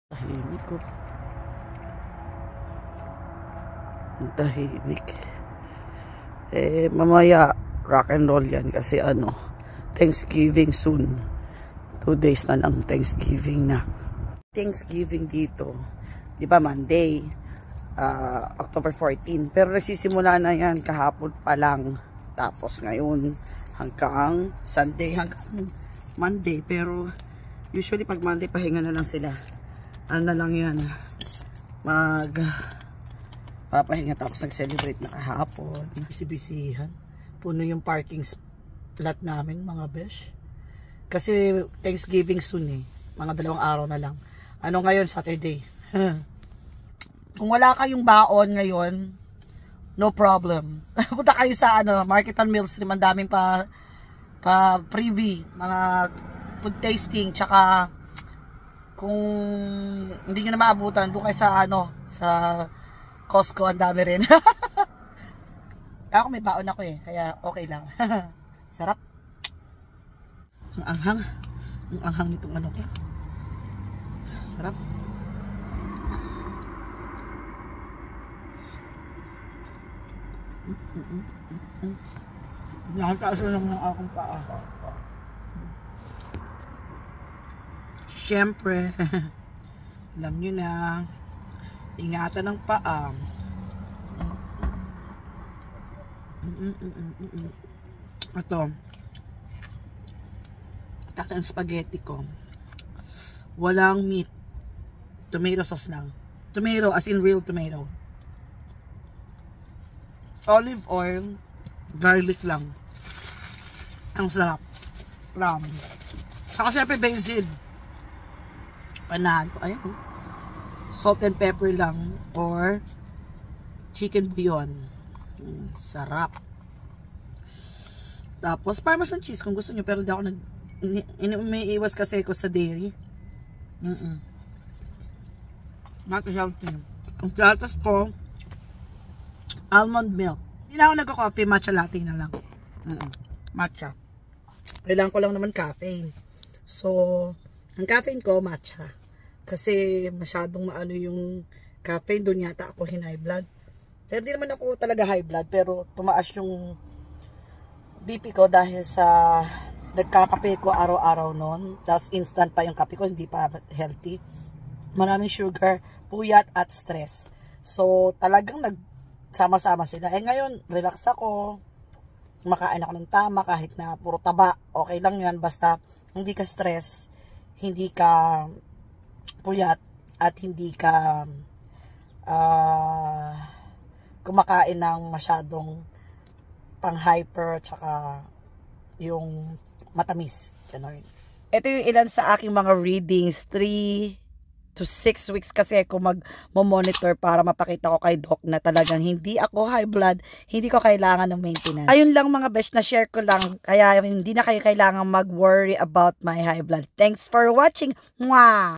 Tahimik ko. Ang tahimik. Mamaya rock and roll yan kasi Thanksgiving soon. 2 days na lang Thanksgiving na. Thanksgiving dito, di ba Monday, October 14. Pero nagsisimula na yan kahapon pa lang. Tapos ngayon hanggang Sunday, hanggang Monday. Pero usually pag Monday pahinga na lang sila. Ano na lang yan, papahinga tapos nag-celebrate na kahapon. Bisibisihan. Puno yung parking lot namin mga besh. Kasi Thanksgiving soon mga 2 araw na lang. Ano ngayon? Saturday. Kung wala kayong baon ngayon, no problem. Punta kayo sa Market on Mill Stream. Ang daming pa freebie, mga food tasting, tsaka kung hindi nyo na maabutan, doon kayo sa sa Costco, ang dami rin. Ako may baon ako kaya okay lang. Sarap. Ang anghang. Ang anghang nitong ko. Sarap. Nakataas lang ng akong paa. Siyempre, alam nyo na, ingatan ng paa. Ito, ang spaghetti ko. Walang meat. Tomato sauce lang. Tomato, as in real tomato. Olive oil, garlic lang. Ang sarap. Promise. Saka syempre basil. Panalo. Ayan. Salt and pepper lang. Or chicken bouillon. Sarap. Tapos parmesan cheese kung gusto nyo. Pero di ako may iwas kasi ako sa dairy. Not healthy. Ang platas ko, almond milk. Hindi na ako nagka-coffee. Matcha latte na lang. Matcha. Kailangan ko lang naman caffeine. So, ang caffeine ko, matcha. Kasi masyadong maano yung caffeine. Doon yata ako high blood. Pero di naman ako talaga high blood. Pero tumaas yung BP ko dahil sa nagkakape ko araw-araw noon. Tapos instant pa yung kape ko. Hindi pa healthy. Maraming sugar, puyat at stress. So talagang nagsama-sama sila. Ngayon, relax ako. Makain ako ng tama kahit na puro taba. Okay lang yan. Basta hindi ka stress. Hindi ka puyat at hindi ka kumakain ng masyadong pang-hyper tsaka yung matamis. Ganun. Ito yung ilan sa aking mga readings. 3 to 6 weeks kasi ako mag-monitor para mapakita ko kay doc na talagang hindi ako high blood, hindi ko kailangan ng maintenance. Ayun lang mga best, na share ko lang. Kaya hindi na kayo kailangan mag-worry about my high blood. Thanks for watching. Mwah!